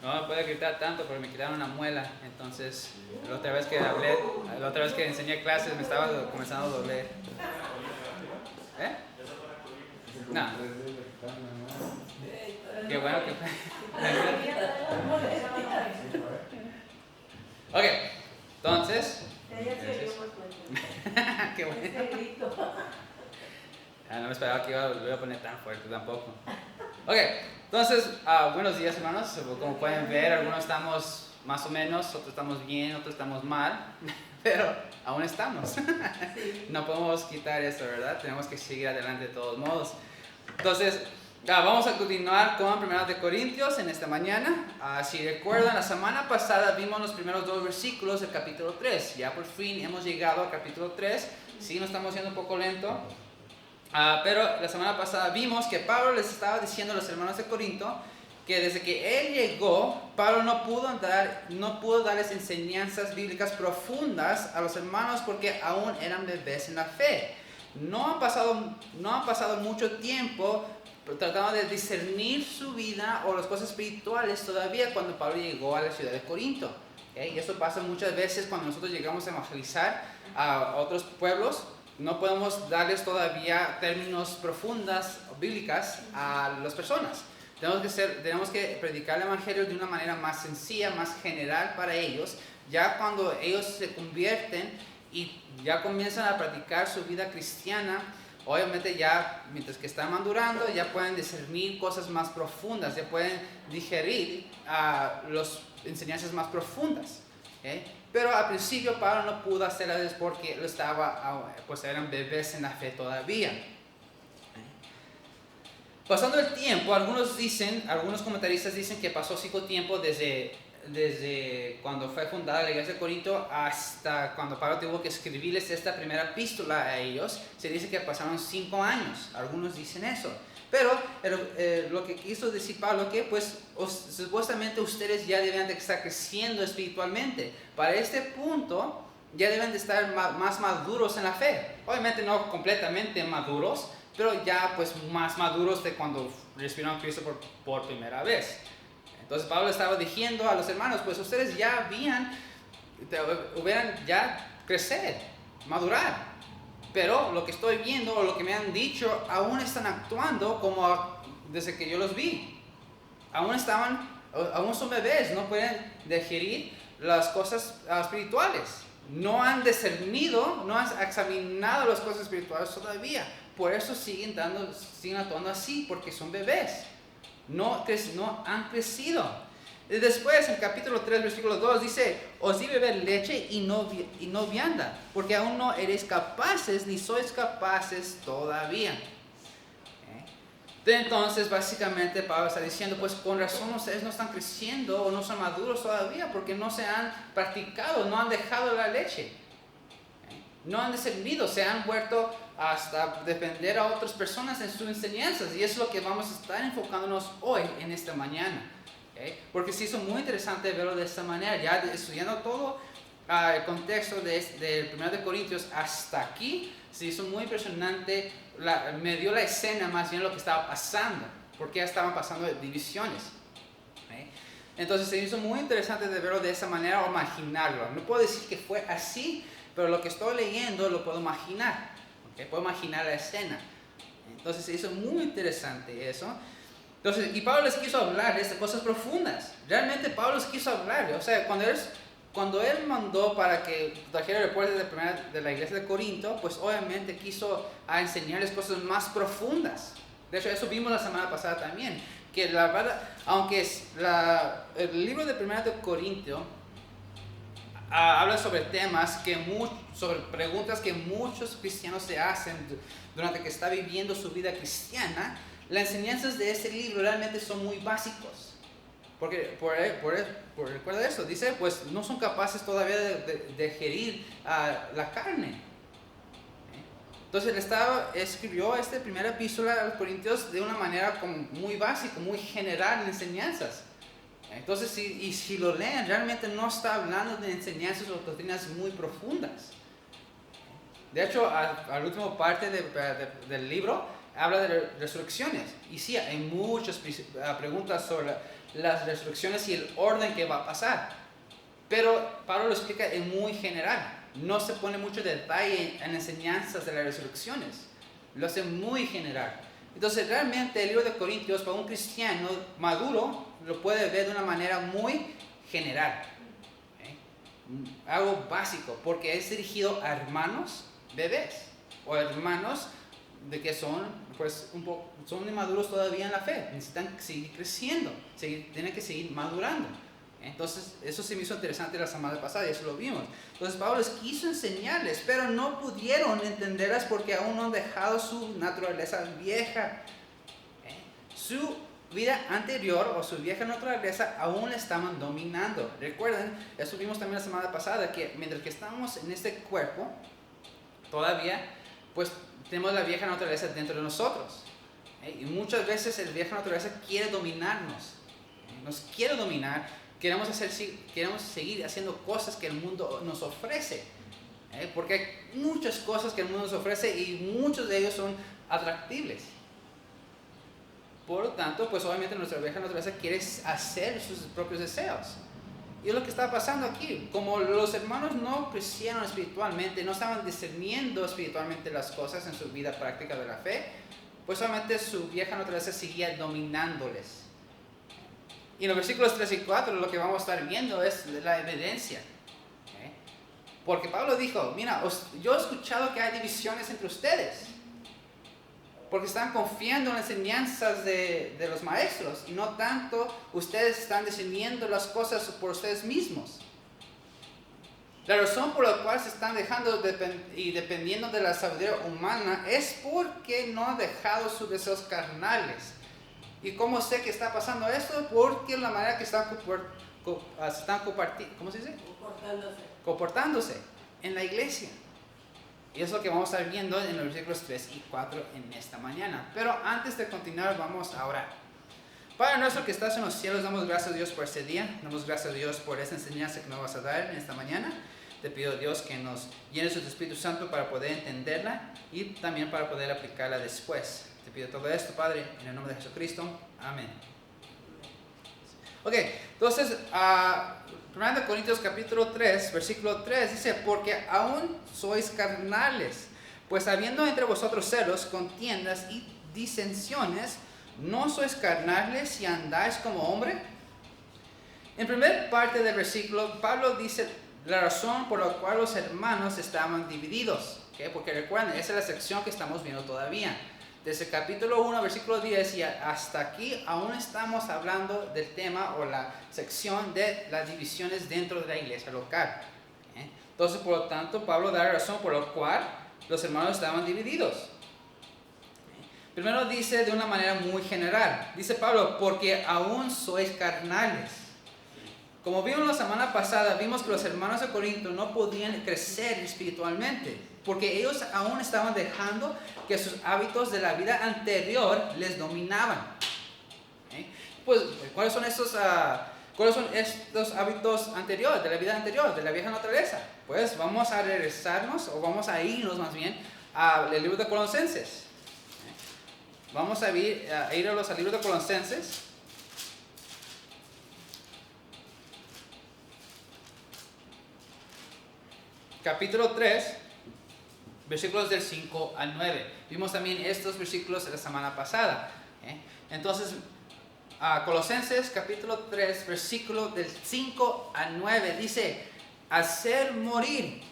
No me puedo gritar tanto porque me quitaron una muela. Entonces, la otra vez que enseñé clases me estaba comenzando a doler. ¿Eh? No. Qué bueno que... Ok, entonces... Qué bueno. No me esperaba que lo iba a poner tan fuerte tampoco. Ok, entonces, buenos días hermanos. Como pueden ver, algunos estamos más o menos, otros estamos bien, otros estamos mal, pero aún estamos. No podemos quitar eso, ¿verdad? Tenemos que seguir adelante de todos modos. Entonces, vamos a continuar con 1 de Corintios en esta mañana. Si recuerdan, la semana pasada vimos los primeros 2 versículos del capítulo 3. Ya por fin hemos llegado al capítulo 3. Sí, nos estamos yendo un poco lento. Pero la semana pasada vimos que Pablo les estaba diciendo a los hermanos de Corinto que desde que él llegó, Pablo no pudo darles enseñanzas bíblicas profundas a los hermanos porque aún eran bebés en la fe. No ha pasado mucho tiempo tratando de discernir su vida o las cosas espirituales todavía cuando Pablo llegó a la ciudad de Corinto. Y eso pasa muchas veces cuando nosotros llegamos a evangelizar a otros pueblos. No podemos darles todavía términos profundas o bíblicas a las personas. Tenemos que predicar el evangelio de una manera más sencilla, más general para ellos. Ya cuando ellos se convierten y ya comienzan a practicar su vida cristiana, obviamente ya mientras que están madurando ya pueden discernir cosas más profundas, ya pueden digerir las enseñanzas más profundas. Pero al principio Pablo no pudo hacerlo porque eran bebés en la fe todavía. Pasando el tiempo, algunos comentaristas dicen que pasó 5 tiempo desde cuando fue fundada la iglesia de Corinto hasta cuando Pablo tuvo que escribirles esta primera epístola a ellos. Se dice que pasaron 5 años, algunos dicen eso. Pero lo que quiso decir Pablo que pues supuestamente ustedes ya deben de estar creciendo espiritualmente. Para este punto ya deben de estar más maduros en la fe. Obviamente no completamente maduros, pero ya pues más maduros de cuando recibieron a Cristo por primera vez. Entonces Pablo estaba diciendo a los hermanos, pues ustedes ya hubieran ya crecer, madurar. Pero lo que estoy viendo o lo que me han dicho, aún están actuando como desde que yo los vi. Aún son bebés, no pueden digerir las cosas espirituales. No han discernido, no han examinado las cosas espirituales todavía. Por eso siguen actuando así, porque son bebés. No han crecido. Y después, en capítulo 3, versículo 2, dice: os di beber leche y no vianda, porque aún no eres capaces, ni sois capaces todavía. Entonces, básicamente, Pablo está diciendo, pues con razón ustedes no están creciendo o no son maduros todavía, porque no se han practicado, no han dejado la leche. No han discernido, se han vuelto hasta depender a otras personas en sus enseñanzas. Y es lo que vamos a estar enfocándonos hoy en esta mañana. Porque se hizo muy interesante verlo de esta manera, ya estudiando todo el contexto del 1 de Corintios hasta aquí. Se hizo muy impresionante, me dio la escena más bien lo que estaba pasando, porque ya estaban pasando divisiones. Entonces se hizo muy interesante de verlo de esa manera o imaginarlo. No puedo decir que fue así, pero lo que estoy leyendo lo puedo imaginar. Puedo imaginar la escena. Entonces se hizo muy interesante eso. Entonces, y Pablo les quiso hablar de cosas profundas. Realmente Pablo les quiso hablar. O sea, cuando él mandó para que trajera el reporte de la iglesia de Corinto, pues obviamente quiso enseñarles cosas más profundas. De hecho, eso vimos la semana pasada también. Que la verdad, aunque el libro de 1 de Corinto habla sobre sobre preguntas que muchos cristianos se hacen durante que está viviendo su vida cristiana, las enseñanzas de este libro realmente son muy básicos. Porque recuerda eso, dice, pues no son capaces todavía de digerir la carne. Entonces escribió esta primera epístola a los Corintios de una manera como muy básica, muy general en enseñanzas. Entonces, si lo leen, realmente no está hablando de enseñanzas o doctrinas muy profundas. De hecho, a la última parte del libro habla de resurrecciones. Y sí, hay muchas preguntas sobre las resurrecciones y el orden que va a pasar. Pero Pablo lo explica en muy general. No se pone mucho detalle en enseñanzas de las resurrecciones. Lo hace muy general. Entonces realmente el libro de Corintios para un cristiano maduro lo puede ver de una manera muy general. Algo básico, porque es dirigido a hermanos bebés o hermanos de que son pues son inmaduros todavía en la fe, necesitan seguir creciendo, tienen que seguir madurando. Entonces eso se me hizo interesante la semana pasada y eso lo vimos. Entonces Pablo les quiso enseñarles, pero no pudieron entenderlas porque aún no han dejado su naturaleza vieja. Su vida anterior o su vieja naturaleza aún la estaban dominando. Recuerden, eso vimos también la semana pasada, que mientras que estamos en este cuerpo, todavía pues tenemos la vieja naturaleza dentro de nosotros. Y muchas veces la vieja naturaleza quiere dominarnos. Nos quiere dominar. Queremos seguir haciendo cosas que el mundo nos ofrece. Porque hay muchas cosas que el mundo nos ofrece y muchos de ellos son atractibles. Por lo tanto, pues obviamente nuestra vieja naturaleza quiere hacer sus propios deseos. Y es lo que está pasando aquí. Como los hermanos no crecieron espiritualmente, no estaban discerniendo espiritualmente las cosas en su vida práctica de la fe, pues solamente su vieja naturaleza seguía dominándoles. Y en los versículos 3 y 4 lo que vamos a estar viendo es la evidencia. Porque Pablo dijo, mira, yo he escuchado que hay divisiones entre ustedes. Porque están confiando en las enseñanzas de los maestros y no tanto ustedes están discerniendo las cosas por ustedes mismos. La razón por la cual se están dejando y dependiendo de la sabiduría humana es porque no han dejado sus deseos carnales. ¿Y cómo sé que está pasando esto? Porque la manera que están comportándose en la iglesia. Y es lo que vamos a estar viendo en los versículos 3 y 4 en esta mañana. Pero antes de continuar, vamos a orar. Padre nuestro que estás en los cielos, damos gracias a Dios por este día. Damos gracias a Dios por esta enseñanza que nos vas a dar en esta mañana. Te pido, Dios, que nos llenes de tu Espíritu Santo para poder entenderla y también para poder aplicarla después. Te pido todo esto, Padre, en el nombre de Jesucristo. Amén. Ok, entonces, 1 Corintios capítulo 3, versículo 3 dice, porque aún sois carnales, pues habiendo entre vosotros celos, contiendas y disensiones, ¿no sois carnales y andáis como hombre? En primera parte del versículo, Pablo dice la razón por la cual los hermanos estaban divididos. ¿Okay? Porque recuerden, esa es la sección que estamos viendo todavía. Desde el capítulo 1, versículo 10 y hasta aquí aún estamos hablando del tema o la sección de las divisiones dentro de la iglesia local. Entonces, por lo tanto, Pablo da la razón por la cual los hermanos estaban divididos. Primero dice de una manera muy general. Dice Pablo, porque aún sois carnales. Como vimos la semana pasada, vimos que los hermanos de Corinto no podían crecer espiritualmente, porque ellos aún estaban dejando que sus hábitos de la vida anterior les dominaban. Pues, ¿cuáles son estos hábitos anteriores, de la vida anterior, de la vieja naturaleza? Pues vamos a regresarnos, o vamos a irnos más bien, al libro de Colosenses. Vamos a irnos al libro de Colosenses. Capítulo 3, versículos del 5 al 9. Vimos también estos versículos la semana pasada. Entonces, Colosenses capítulo 3, versículo del 5 al 9 dice, hacer morir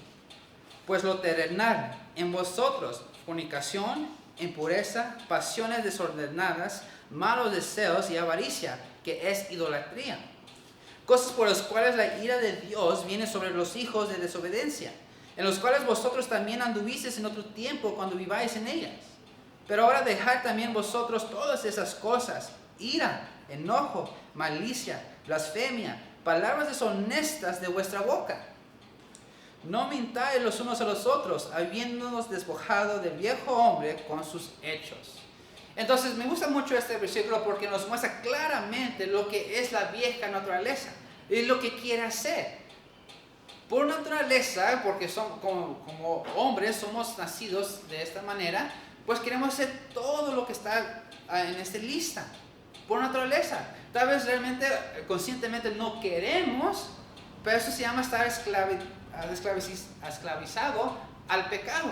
pues lo terrenal en vosotros, fornicación, impureza, pasiones desordenadas, malos deseos y avaricia, que es idolatría. Cosas por las cuales la ira de Dios viene sobre los hijos de desobediencia, en los cuales vosotros también anduvisteis en otro tiempo cuando viváis en ellas. Pero ahora dejad también vosotros todas esas cosas, ira, enojo, malicia, blasfemia, palabras deshonestas de vuestra boca. No mintáis los unos a los otros, habiéndonos despojado del viejo hombre con sus hechos. Entonces me gusta mucho este versículo porque nos muestra claramente lo que es la vieja naturaleza y lo que quiere hacer. Por naturaleza, porque como hombres somos nacidos de esta manera, pues queremos hacer todo lo que está en esta lista. por naturaleza. Tal vez realmente, conscientemente no queremos, pero eso se llama estar esclavizado al pecado.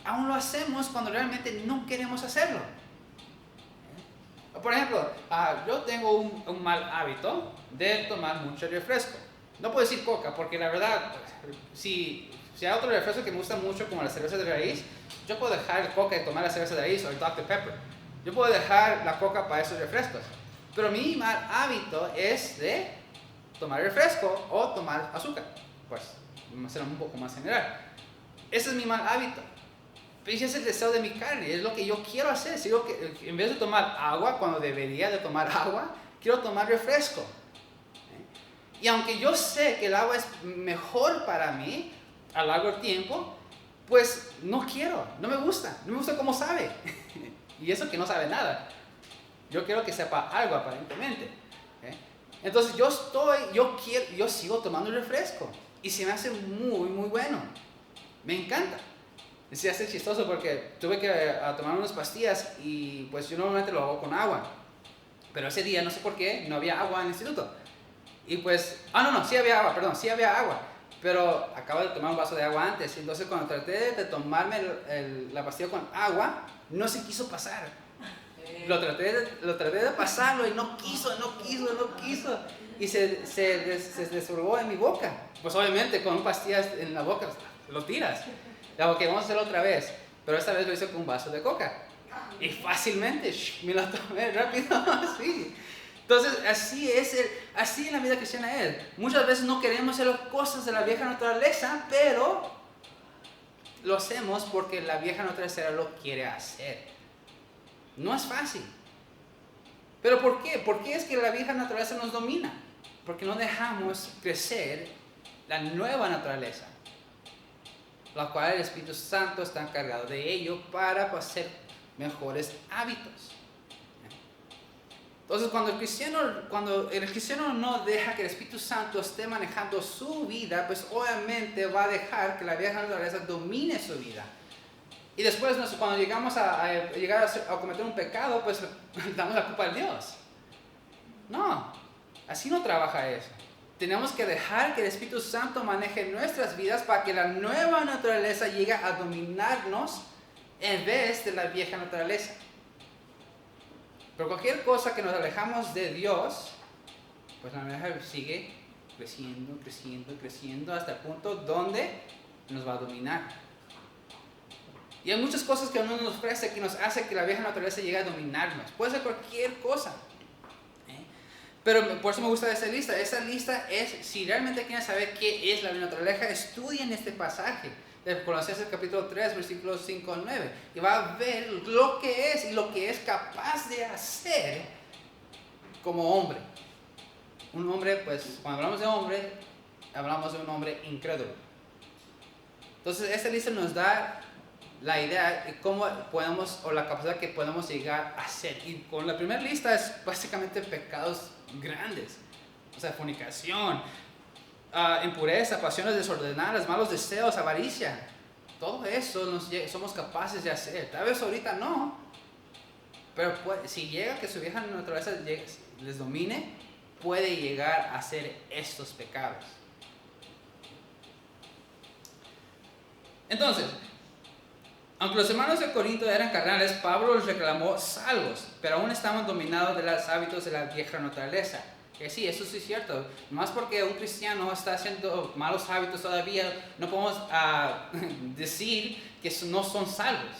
Aún lo hacemos cuando realmente no queremos hacerlo. Por ejemplo, yo tengo un mal hábito de tomar mucho refresco. No puedo decir coca, porque la verdad, si hay otro refresco que me gusta mucho, como la cerveza de raíz, yo puedo dejar el coca y tomar la cerveza de raíz o el Dr. Pepper. Yo puedo dejar la coca para esos refrescos. Pero mi mal hábito es de tomar refresco o tomar azúcar. Pues, será un poco más general. Ese es mi mal hábito. Ese es el deseo de mi carne, es lo que yo quiero hacer. Si yo, en vez de tomar agua, cuando debería de tomar agua, quiero tomar refresco. Y aunque yo sé que el agua es mejor para mí a largo tiempo, pues no quiero, no me gusta cómo sabe. Y eso que no sabe nada. Yo quiero que sepa algo aparentemente. Entonces yo sigo tomando refresco y se me hace muy, muy bueno. Me encanta. Se hace chistoso porque tuve que tomar unas pastillas y pues yo normalmente lo hago con agua. Pero ese día, no sé por qué, no había agua en el instituto. Y pues, sí había agua. Pero acabo de tomar un vaso de agua antes. Entonces cuando traté de tomarme la pastilla con agua, no se quiso pasar. Lo traté de pasarlo y no quiso. Y se desbordó en mi boca. Pues obviamente con pastillas en la boca lo tiras. Ok, vamos a hacerlo otra vez. Pero esta vez lo hice con un vaso de coca. Y fácilmente me lo tomé rápido, así. Entonces, así en la vida cristiana es. Muchas veces no queremos hacer las cosas de la vieja naturaleza, pero lo hacemos porque la vieja naturaleza lo quiere hacer. No es fácil. ¿Pero por qué? ¿Por qué es que la vieja naturaleza nos domina? Porque no dejamos crecer la nueva naturaleza, la cual el Espíritu Santo está encargado de ello para hacer mejores hábitos. Entonces, cuando el cristiano no deja que el Espíritu Santo esté manejando su vida, pues obviamente va a dejar que la vieja naturaleza domine su vida. Y después, cuando llegamos a cometer un pecado, pues damos la culpa a Dios. No, así no trabaja eso. Tenemos que dejar que el Espíritu Santo maneje nuestras vidas para que la nueva naturaleza llegue a dominarnos en vez de la vieja naturaleza. Pero cualquier cosa que nos alejamos de Dios, pues la naturaleza sigue creciendo hasta el punto donde nos va a dominar. Y hay muchas cosas que Dios nos ofrece que nos hace que la vieja naturaleza llegue a dominarnos. Puede ser cualquier cosa. Pero por eso me gusta esa lista. Esa lista es, si realmente quieren saber qué es la vieja naturaleza, estudien este pasaje de Colosenses capítulo 3, versículos 5 al 9. Y va a ver lo que es y lo que es capaz de hacer como hombre. Un hombre, pues, cuando hablamos de hombre, hablamos de un hombre incrédulo. Entonces, esta lista nos da la idea de cómo podemos, o la capacidad que podemos llegar a hacer. Y con la primera lista es básicamente pecados grandes. O sea, fornicación, impureza, pasiones desordenadas, malos deseos, avaricia. Todo eso somos capaces de hacer. Tal vez ahorita no, pero si llega que su vieja naturaleza les domine, puede llegar a hacer estos pecados. Entonces, aunque los hermanos de Corinto eran carnales, Pablo les reclamó salvos, pero aún estaban dominados de los hábitos de la vieja naturaleza. Que sí, eso sí es cierto. Más porque un cristiano está haciendo malos hábitos todavía, no podemos decir que no son salvos.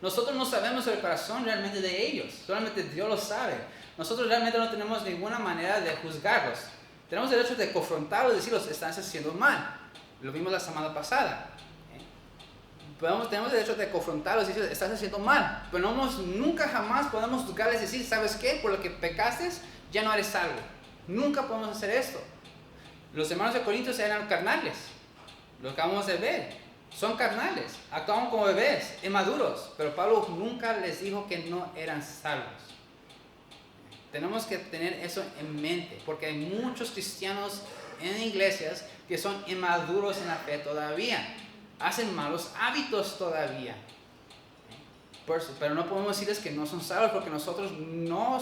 Nosotros no sabemos el corazón realmente de ellos, solamente Dios lo sabe. Nosotros realmente no tenemos ninguna manera de juzgarlos. Tenemos el derecho de confrontarlos y decirlos, están haciendo mal. Lo vimos la semana pasada. Tenemos el derecho de confrontarlos y decir, estás haciendo mal, pero nunca jamás podemos juzgarles y decir, ¿sabes qué? Por lo que pecaste, ya no eres salvo. Nunca podemos hacer esto. Los hermanos de Corintios eran carnales, lo acabamos de ver, son carnales, actuaban como bebés, inmaduros, pero Pablo nunca les dijo que no eran salvos. Tenemos que tener eso en mente, porque hay muchos cristianos en iglesias que son inmaduros en la fe todavía. Hacen malos hábitos todavía. Pero no podemos decirles que no son salvos porque nosotros no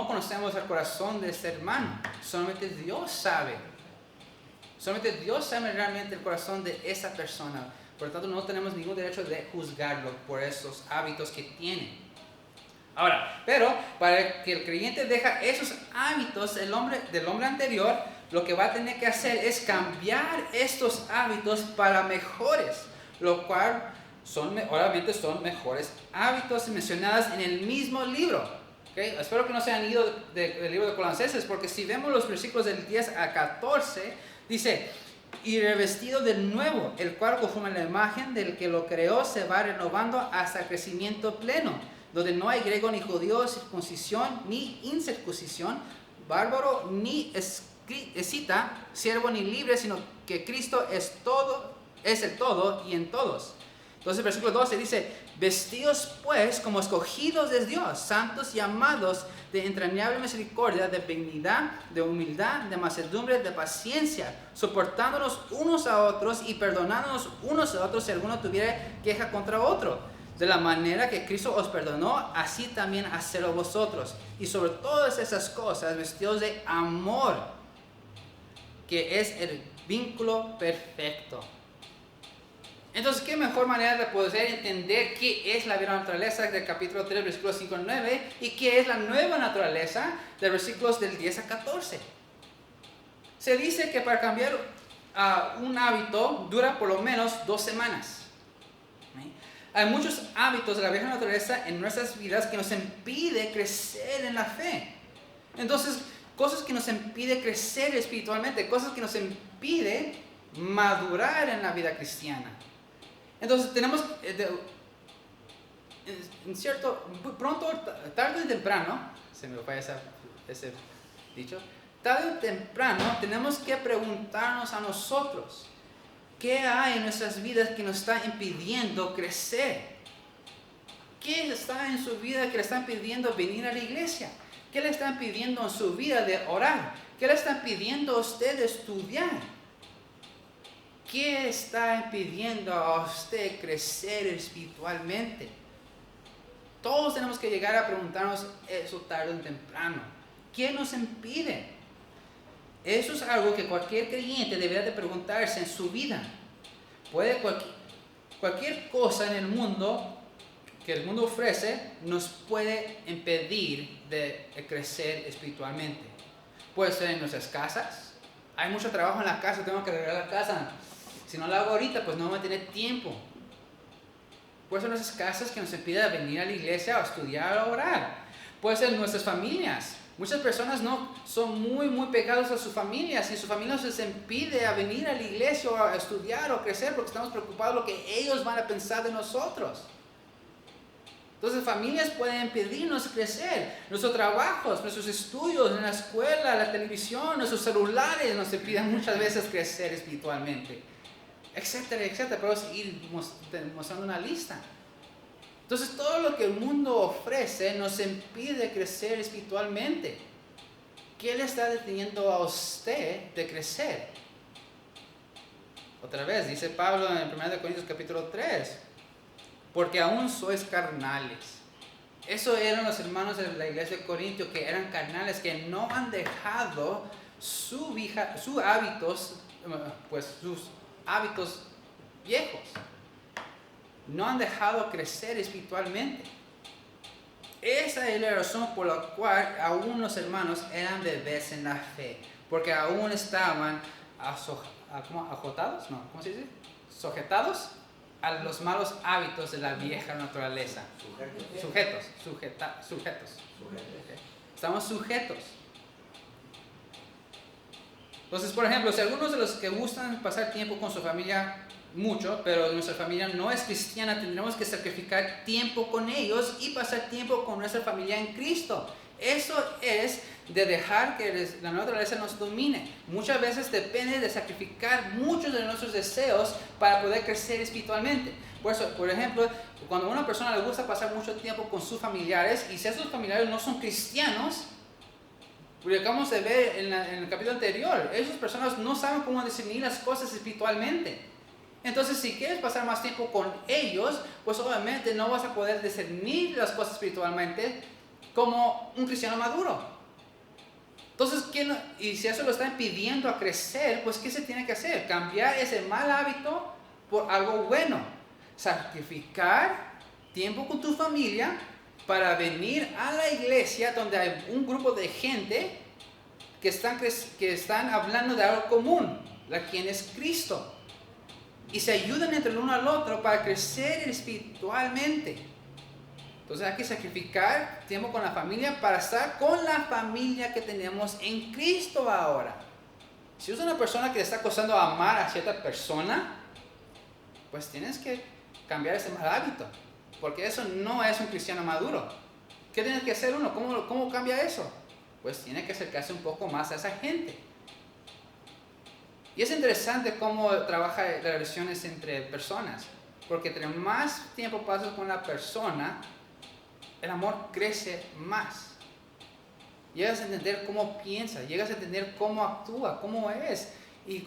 conocemos el corazón de este hermano. Solamente Dios sabe. Solamente Dios sabe realmente el corazón de esa persona. Por lo tanto, no tenemos ningún derecho de juzgarlo por esos hábitos que tiene. Ahora, pero para que el creyente deja esos hábitos del hombre anterior, lo que va a tener que hacer es cambiar estos hábitos para mejores, lo cual obviamente son mejores hábitos mencionados en el mismo libro. ¿Okay? Espero que no se hayan ido del libro de Colosenses, porque si vemos los versículos del 10 a 14, dice: y revestido de nuevo, el cual conforme a la imagen del que lo creó se va renovando hasta el crecimiento pleno, donde no hay griego ni judío, circuncisión ni incircuncisión, bárbaro ni escita, siervo ni libre, sino que Cristo es el todo y en todos. Entonces el versículo 12 dice: vestidos pues como escogidos de Dios, santos y amados, de entrañable misericordia, de benignidad, de humildad, de mansedumbre, de paciencia, soportándonos unos a otros y perdonándonos unos a otros si alguno tuviera queja contra otro. De la manera que Cristo os perdonó, así también hacedlo vosotros. Y sobre todas esas cosas, vestidos de amor, que es el vínculo perfecto. Entonces, ¿qué mejor manera de poder entender qué es la vieja naturaleza del capítulo 3, versículos 5 al 9, y qué es la nueva naturaleza de versículos del 10 a 14? Se dice que para cambiar un hábito dura por lo menos 2 semanas. Hay muchos hábitos de la vieja naturaleza en nuestras vidas que nos impide crecer en la fe. Entonces, cosas que nos impiden crecer espiritualmente, cosas que nos impiden madurar en la vida cristiana. Entonces tenemos, pronto, tarde o temprano, se me fue ese dicho, tarde o temprano tenemos que preguntarnos a nosotros: ¿qué hay en nuestras vidas que nos está impidiendo crecer? ¿Qué está en su vida que le está impidiendo venir a la iglesia? ¿Qué le está impidiendo en su vida de orar? ¿Qué le está impidiendo a usted de estudiar? ¿Qué está impidiendo a usted crecer espiritualmente? Todos tenemos que llegar a preguntarnos eso tarde o temprano. ¿Qué nos impide? Eso es algo que cualquier creyente debería de preguntarse en su vida. Puede cualquier cosa en el mundo que el mundo ofrece nos puede impedir de crecer espiritualmente. Puede ser en nuestras casas. Hay mucho trabajo en la casa, tengo que arreglar la casa. Si no lo hago ahorita, pues no voy a tener tiempo. Puede ser en nuestras casas que nos impide venir a la iglesia a estudiar o orar. Puede ser en nuestras familias. Muchas personas no son muy pegados a sus familias y su familia les impide a venir a la iglesia o a estudiar o crecer porque estamos preocupados de lo que ellos van a pensar de nosotros. Entonces, familias pueden impedirnos crecer. Nuestros trabajos, nuestros estudios en la escuela, la televisión, nuestros celulares nos impiden muchas veces crecer espiritualmente, etcétera, etcétera. Podemos seguir mostrando una lista. Entonces, todo lo que el mundo ofrece nos impide crecer espiritualmente. ¿Qué le está deteniendo a usted de crecer? Otra vez, dice Pablo en 1 Corintios capítulo 3, porque aún sois carnales. Eso eran los hermanos de la iglesia de Corintio, que eran carnales, que no han dejado sus hábitos viejos. No han dejado crecer espiritualmente. Esa es la razón por la cual aún los hermanos eran bebés en la fe, porque aún estaban sujetados a los malos hábitos de la vieja naturaleza. Sujetos. Okay. Estamos sujetos. Entonces, por ejemplo, si algunos de los que gustan pasar tiempo con su familia mucho, pero nuestra familia no es cristiana, tendremos que sacrificar tiempo con ellos y pasar tiempo con nuestra familia en Cristo. Eso es de dejar que la naturaleza nos domine. Muchas veces depende de sacrificar muchos de nuestros deseos para poder crecer espiritualmente. Por eso, por ejemplo, cuando a una persona le gusta pasar mucho tiempo con sus familiares y si esos familiares no son cristianos, porque acabamos de ver en el capítulo anterior, esas personas no saben cómo discernir las cosas espiritualmente. Entonces, si quieres pasar más tiempo con ellos, pues obviamente no vas a poder discernir las cosas espiritualmente como un cristiano maduro. Entonces, y si eso lo está impidiendo a crecer, pues ¿qué se tiene que hacer? Cambiar ese mal hábito por algo bueno. Sacrificar tiempo con tu familia para venir a la iglesia donde hay un grupo de gente que están hablando de algo común, quien es Cristo. Y se ayudan entre el uno al otro para crecer espiritualmente. Entonces hay que sacrificar tiempo con la familia para estar con la familia que tenemos en Cristo ahora. Si es una persona que te está costando amar a cierta persona, pues tienes que cambiar ese mal hábito. Porque eso no es un cristiano maduro. ¿Qué tiene que hacer uno? ¿Cómo cambia eso? Pues tiene que acercarse un poco más a esa gente. Y es interesante cómo trabaja las relaciones entre personas. Porque entre más tiempo pasas con la persona, el amor crece más. Llegas a entender cómo piensa, llegas a entender cómo actúa, cómo es. Y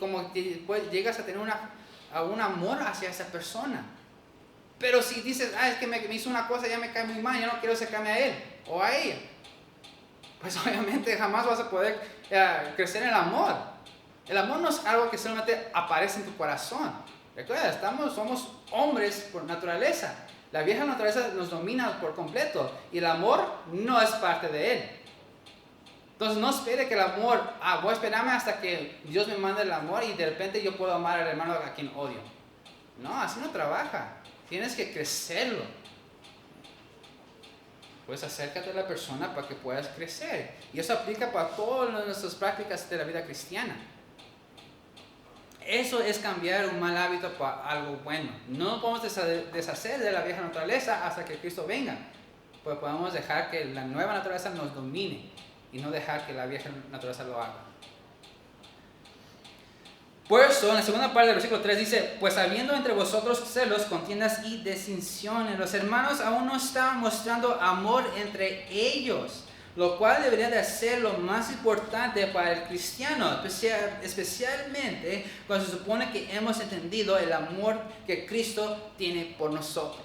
llegas a tener un amor hacia esa persona. Pero si dices, es que me hizo una cosa, ya me cae muy mal, ya no quiero acercarme a él o a ella, pues obviamente jamás vas a poder crecer en el amor. El amor no es algo que solamente aparece en tu corazón. Recuerda, somos hombres por naturaleza. La vieja naturaleza nos domina por completo y el amor no es parte de él. Entonces no espere que el amor, voy a esperarme hasta que Dios me mande el amor y de repente yo puedo amar al hermano a quien odio. No, así no trabaja. Tienes que crecerlo. Pues acércate a la persona para que puedas crecer. Y eso aplica para todas nuestras prácticas de la vida cristiana. Eso es cambiar un mal hábito para algo bueno. No podemos deshacer de la vieja naturaleza hasta que Cristo venga. Pues podemos dejar que la nueva naturaleza nos domine y no dejar que la vieja naturaleza lo haga. Por eso, en la segunda parte del versículo 3 dice, pues habiendo entre vosotros celos, contiendas y disensiones, los hermanos aún no estaban mostrando amor entre ellos, lo cual debería de ser lo más importante para el cristiano, especialmente cuando se supone que hemos entendido el amor que Cristo tiene por nosotros.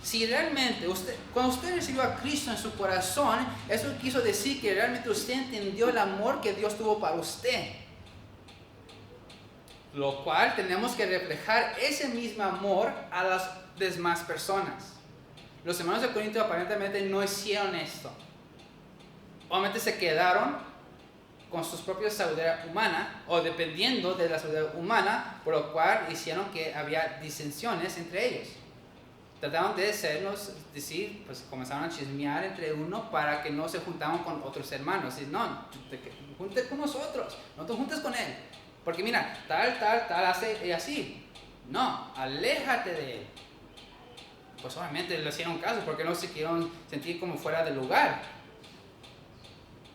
Si realmente cuando usted recibió a Cristo en su corazón, eso quiso decir que realmente usted entendió el amor que Dios tuvo para usted. Lo cual tenemos que reflejar ese mismo amor a las demás personas. Los hermanos de Corinto aparentemente no hicieron esto. Obviamente se quedaron con su propia sabiduría humana, o dependiendo de la sabiduría humana, por lo cual hicieron que había disensiones entre ellos. Trataron de decir, pues comenzaron a chismear entre uno para que no se juntaban con otros hermanos. Y no, junte con nosotros, no te juntes con él. Porque mira, tal hace así. No, aléjate de él. Pues obviamente le hicieron caso porque no se quisieron sentir como fuera del lugar.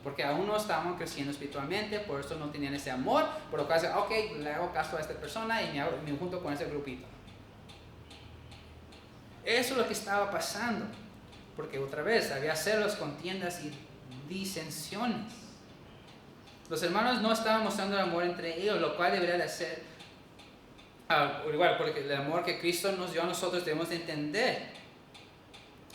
Porque aún no estaban creciendo espiritualmente, por eso no tenían ese amor. Por lo cual dicen, ok, le hago caso a esta persona y me junto con ese grupito. Eso es lo que estaba pasando. Porque otra vez había celos, contiendas y disensiones. Los hermanos no estaban mostrando el amor entre ellos, lo cual debería de ser igual, porque el amor que Cristo nos dio a nosotros debemos de entender.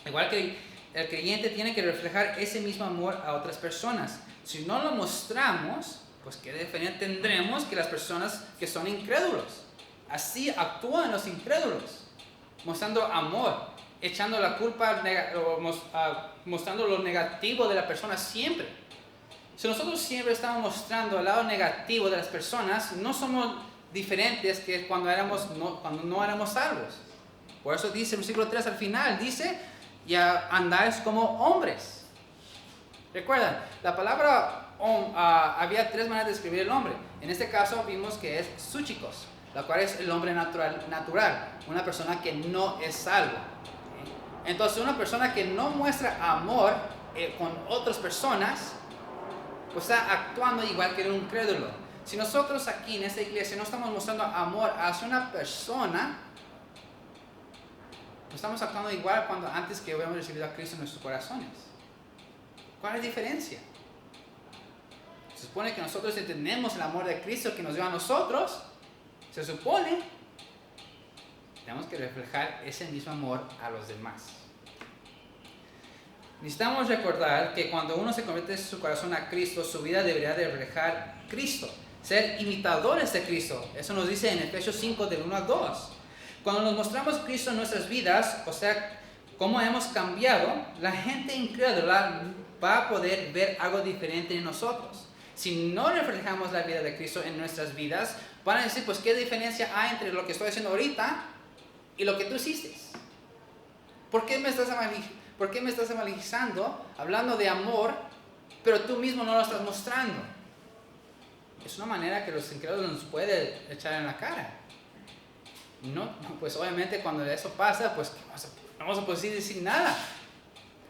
Igual que el creyente tiene que reflejar ese mismo amor a otras personas. Si no lo mostramos, pues qué diferencia tendremos que las personas que son incrédulos. Así actúan los incrédulos, mostrando amor, echando la culpa, mostrando lo negativo de la persona siempre. Si nosotros siempre estamos mostrando el lado negativo de las personas, no somos diferentes que cuando no éramos salvos. Por eso dice el versículo 3 al final, dice, ya andáis como hombres. Recuerdan, la palabra había tres maneras de describir el hombre. En este caso vimos que es súchicos, la cual es el hombre natural, una persona que no es salvo. Entonces una persona que no muestra amor con otras personas, pues está actuando igual que un incrédulo. Si nosotros aquí en esta iglesia no estamos mostrando amor hacia una persona, pues estamos actuando igual cuando antes que hubiéramos recibido a Cristo en nuestros corazones. ¿Cuál es la diferencia? Se supone que nosotros entendemos el amor de Cristo que nos dio a nosotros, Se supone tenemos que reflejar ese mismo amor a los demás. Necesitamos recordar que cuando uno se convierte en su corazón a Cristo, su vida debería de reflejar Cristo, ser imitadores de Cristo. Eso nos dice en Efesios 5 del 1 al 2. Cuando nos mostramos Cristo en nuestras vidas, o sea, cómo hemos cambiado, la gente incrédula va a poder ver algo diferente en nosotros. Si no reflejamos la vida de Cristo en nuestras vidas, van a decir, pues, ¿qué diferencia hay entre lo que estoy haciendo ahorita y lo que tú hiciste? ¿Por qué me estás evangelizando, hablando de amor, pero tú mismo no lo estás mostrando? Es una manera que los incrédulos nos pueden echar en la cara. No, pues obviamente cuando eso pasa, pues no vamos a poder decir nada.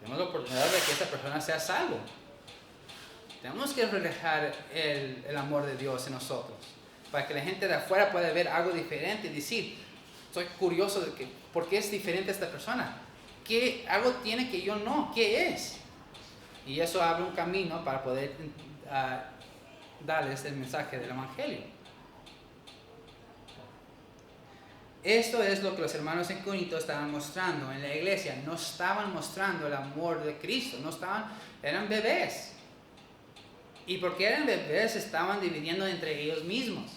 Tenemos la oportunidad de que esta persona sea salvo. Tenemos que reflejar el amor de Dios en nosotros, para que la gente de afuera pueda ver algo diferente y decir, estoy curioso de por qué es diferente esta persona. ¿Qué algo tiene que yo no? ¿Qué es? Y eso abre un camino para poder darles el mensaje del Evangelio. Esto es lo que los hermanos en Corinto estaban mostrando en la iglesia. No estaban mostrando el amor de Cristo. Eran bebés. Y porque eran bebés, estaban dividiendo entre ellos mismos.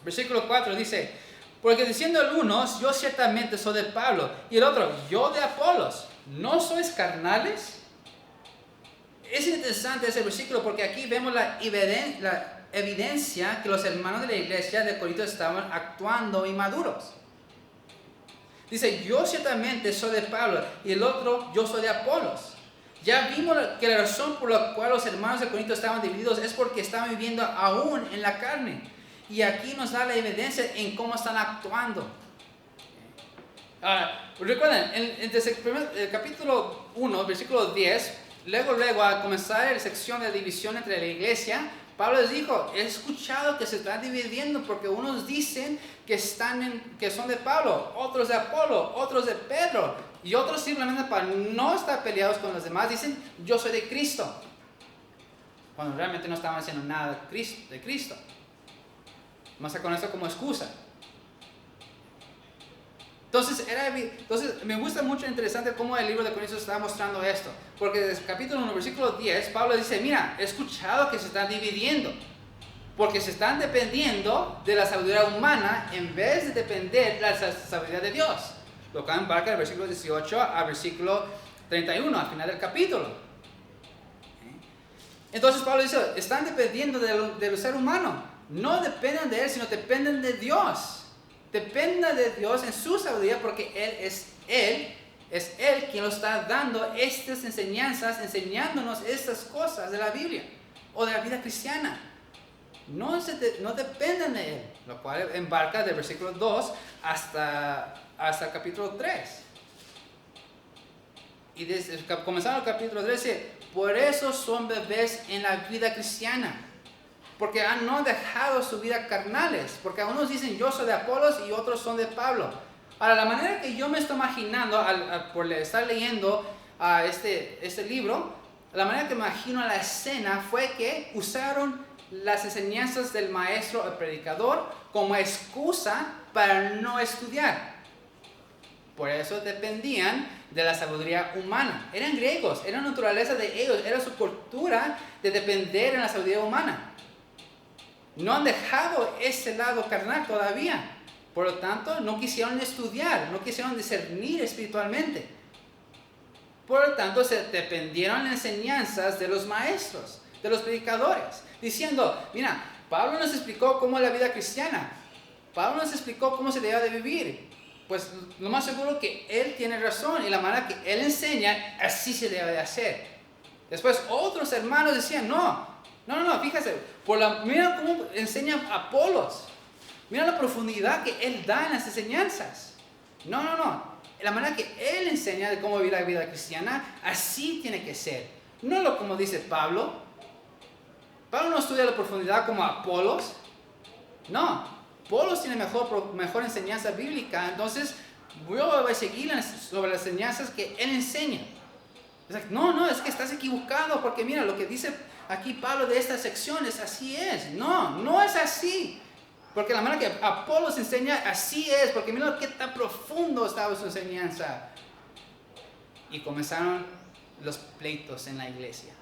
Versículo 4 dice, porque diciendo el uno, yo ciertamente soy de Pablo, y el otro, yo de Apolos, ¿no sois carnales? Es interesante ese versículo porque aquí vemos la evidencia que los hermanos de la iglesia de Corinto estaban actuando inmaduros. Dice, yo ciertamente soy de Pablo, y el otro, yo soy de Apolos. Ya vimos que la razón por la cual los hermanos de Corinto estaban divididos es porque estaban viviendo aún en la carne. Y aquí nos da la evidencia en cómo están actuando. Recuerden, en el capítulo 1, versículo 10, luego al comenzar la sección de división entre la iglesia, Pablo les dijo, he escuchado que se están dividiendo porque unos dicen que son de Pablo, otros de Apolo, otros de Pedro, y otros simplemente para no estar peleados con los demás dicen, yo soy de Cristo, cuando realmente no estaban haciendo nada de Cristo. Más con eso como excusa. Entonces me gusta mucho, interesante cómo el libro de Corintios está mostrando esto. Porque desde el capítulo 1, versículo 10, Pablo dice, mira, he escuchado que se están dividiendo. Porque se están dependiendo de la sabiduría humana en vez de depender de la sabiduría de Dios. Lo que embarca del versículo 18 al versículo 31, al final del capítulo. Entonces Pablo dice, están dependiendo del ser humano. No dependen de él, sino dependen de Dios. Dependa de Dios en su sabiduría porque Él es quien nos está dando estas enseñanzas, enseñándonos estas cosas de la Biblia o de la vida cristiana. No dependen de Él, lo cual embarca del versículo 2 hasta el capítulo 3. Y comenzando el capítulo 3 dice, por eso son bebés en la vida cristiana. Porque no han dejado su vida carnales. Porque algunos dicen yo soy de Apolos y otros son de Pablo. Ahora, la manera que yo me estoy imaginando por estar leyendo este libro, la manera que me imagino la escena fue que usaron las enseñanzas del maestro o predicador como excusa para no estudiar. Por eso dependían de la sabiduría humana. Eran griegos, era la naturaleza de ellos, era su cultura de depender en la sabiduría humana. No han dejado ese lado carnal todavía. Por lo tanto, no quisieron estudiar, no quisieron discernir espiritualmente. Por lo tanto, se dependieron de las enseñanzas de los maestros, de los predicadores, diciendo, mira, Pablo nos explicó cómo es la vida cristiana. Pablo nos explicó cómo se debe de vivir. Pues lo más seguro que él tiene razón y la manera que él enseña, así se debe de hacer. Después otros hermanos decían, no, fíjate, mira cómo enseña Apolos. Mira la profundidad que él da en las enseñanzas. No. La manera que él enseña de cómo vivir la vida cristiana, así tiene que ser. No como dice Pablo. Pablo no estudia la profundidad como Apolos. No, Apolos tiene mejor enseñanza bíblica. Entonces, yo voy a seguir sobre las enseñanzas que él enseña. No, es que estás equivocado porque mira lo que dice aquí Pablo de estas secciones, así es. No es así. Porque la manera que Apolos enseña, así es, porque mira qué tan profundo estaba su enseñanza. Y comenzaron los pleitos en la iglesia.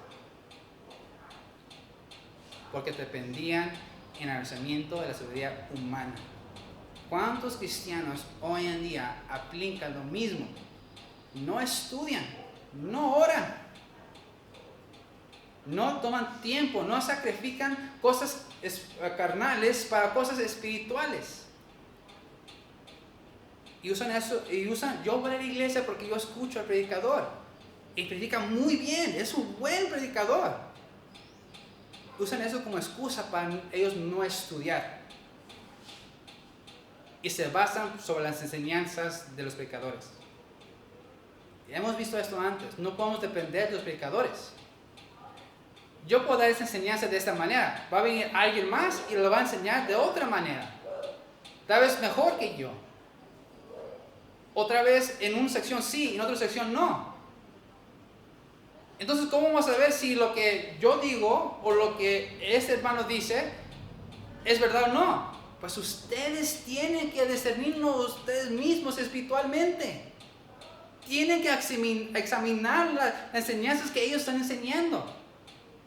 Porque dependían en el pensamiento de la sabiduría humana. ¿Cuántos cristianos hoy en día aplican lo mismo? No estudian, no oran, no toman tiempo, no sacrifican cosas carnales para cosas espirituales. Y usan eso, yo voy a la iglesia porque yo escucho al predicador. Y predica muy bien, es un buen predicador. Usan eso como excusa para ellos no estudiar. Y se basan sobre las enseñanzas de los predicadores. Hemos visto esto antes, no podemos depender de los predicadores. Yo puedo dar esa enseñanza de esta manera, va a venir alguien más y lo va a enseñar de otra manera, tal vez mejor que yo. Otra vez en una sección sí, en otra sección no. Entonces, ¿cómo vamos a saber si lo que yo digo o lo que este hermano dice es verdad o no? Pues ustedes tienen que discernirlo ustedes mismos espiritualmente. Tienen que examinar las enseñanzas que ellos están enseñando.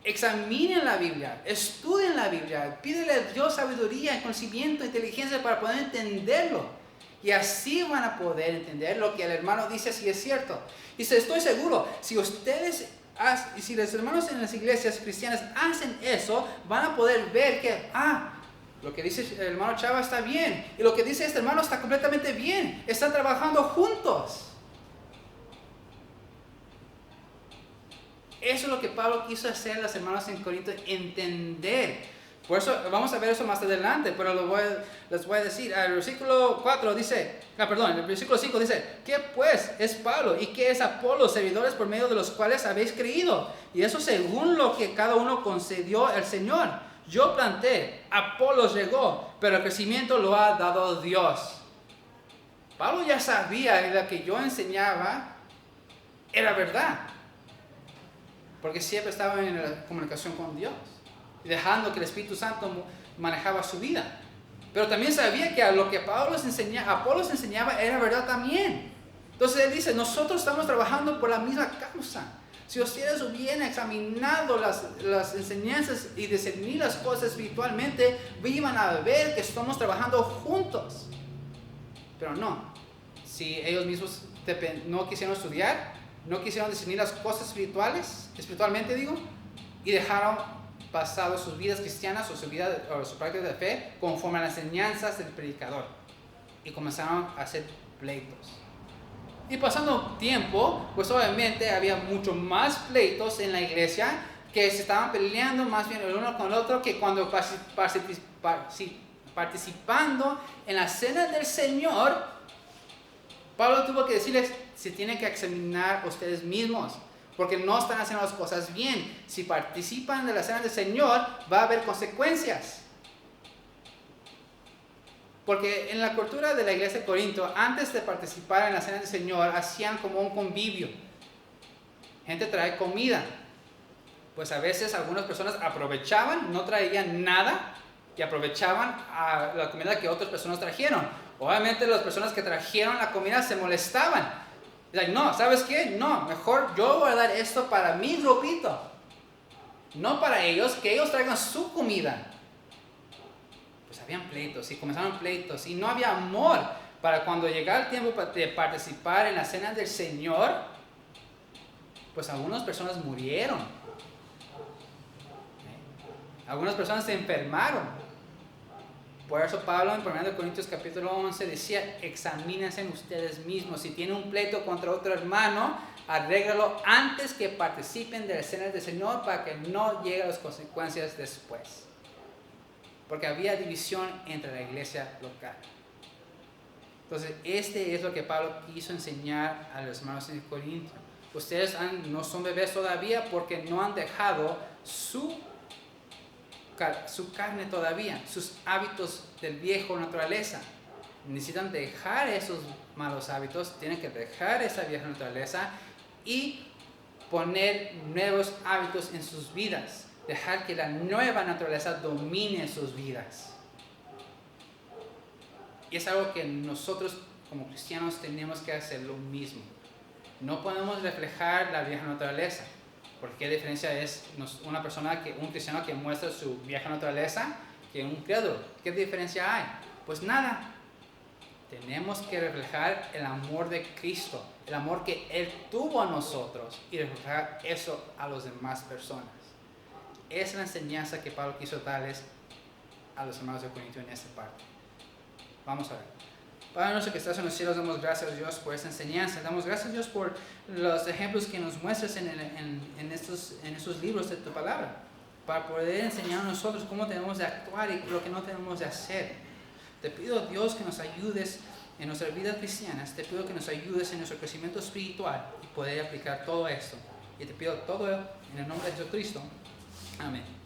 Examinen la Biblia, estudien la Biblia, pídele a Dios sabiduría, conocimiento, inteligencia para poder entenderlo. Y así van a poder entender lo que el hermano dice si es cierto. Y estoy seguro, si los hermanos en las iglesias cristianas hacen eso, van a poder ver que, lo que dice el hermano Chava está bien. Y lo que dice este hermano está completamente bien. Están trabajando juntos. Eso es lo que Pablo quiso hacer a los hermanos en Corinto, entender. Por eso vamos a ver eso más adelante, pero les voy a decir. El versículo 4 dice, el versículo 5 dice, ¿qué pues es Pablo y qué es Apolo, servidores por medio de los cuales habéis creído? Y eso según lo que cada uno concedió el Señor. Yo planté, Apolo regó, pero el crecimiento lo ha dado Dios. Pablo ya sabía que lo que yo enseñaba era verdad. Porque siempre estaba en la comunicación con Dios, dejando que el Espíritu Santo manejaba su vida. Pero también sabía que lo que Apolos enseñaba era verdad también. Entonces él dice, nosotros estamos trabajando por la misma causa. Si ustedes hubieran examinado las enseñanzas y discernir las cosas espiritualmente, iban a ver que estamos trabajando juntos. Pero no, si ellos mismos no quisieron estudiar, no quisieron discernir las cosas espiritualmente y dejaron pasado sus vidas cristianas o su práctica de fe conforme a las enseñanzas del predicador. Y comenzaron a hacer pleitos. Y pasando tiempo, pues obviamente había mucho más pleitos en la iglesia que se estaban peleando más bien el uno con el otro que cuando participando en la cena del Señor. Pablo tuvo que decirles, se tienen que examinar ustedes mismos, porque no están haciendo las cosas bien. Si participan de la cena del Señor, va a haber consecuencias. Porque en la cultura de la iglesia de Corinto, antes de participar en la cena del Señor, hacían como un convivio. Gente trae comida. Pues a veces algunas personas aprovechaban, no traían nada, y aprovechaban a la comida que otras personas trajeron. Obviamente las personas que trajeron la comida se molestaban. No, ¿sabes qué? No, mejor yo voy a dar esto para mi grupito. No para ellos, que ellos traigan su comida. Pues habían pleitos y comenzaron pleitos y no había amor para cuando llegara el tiempo de participar en la cena del Señor. Pues algunas personas murieron. Algunas personas se enfermaron. Por eso Pablo en 1 Corintios capítulo 11 decía, examínense ustedes mismos. Si tienen un pleito contra otro hermano, arréglalo antes que participen de la cena del Señor para que no lleguen las consecuencias después. Porque había división entre la iglesia local. Entonces, este es lo que Pablo quiso enseñar a los hermanos en Corinto. Ustedes no son bebés todavía porque no han dejado su carne todavía, sus hábitos del viejo naturaleza. Necesitan dejar esos malos hábitos, tienen que dejar esa vieja naturaleza y poner nuevos hábitos en sus vidas. Dejar que la nueva naturaleza domine sus vidas. Y es algo que nosotros como cristianos tenemos que hacer lo mismo. No podemos reflejar la vieja naturaleza. Porque ¿qué diferencia es un cristiano que muestra su vieja naturaleza que un crédulo? ¿Qué diferencia hay? Pues nada. Tenemos que reflejar el amor de Cristo, el amor que Él tuvo a nosotros y reflejar eso a las demás personas. Esa es la enseñanza que Pablo quiso darles a los hermanos de Corinto en esta parte. Vamos a ver. Padre nuestro que estás en los cielos, damos gracias a Dios por esta enseñanza. Damos gracias a Dios por los ejemplos que nos muestras en estos libros de tu palabra, para poder enseñar a nosotros cómo tenemos de actuar y lo que no tenemos de hacer. Te pido, Dios, que nos ayudes en nuestras vidas cristianas. Te pido que nos ayudes en nuestro crecimiento espiritual y poder aplicar todo esto. Y te pido todo en el nombre de Jesucristo. Amén.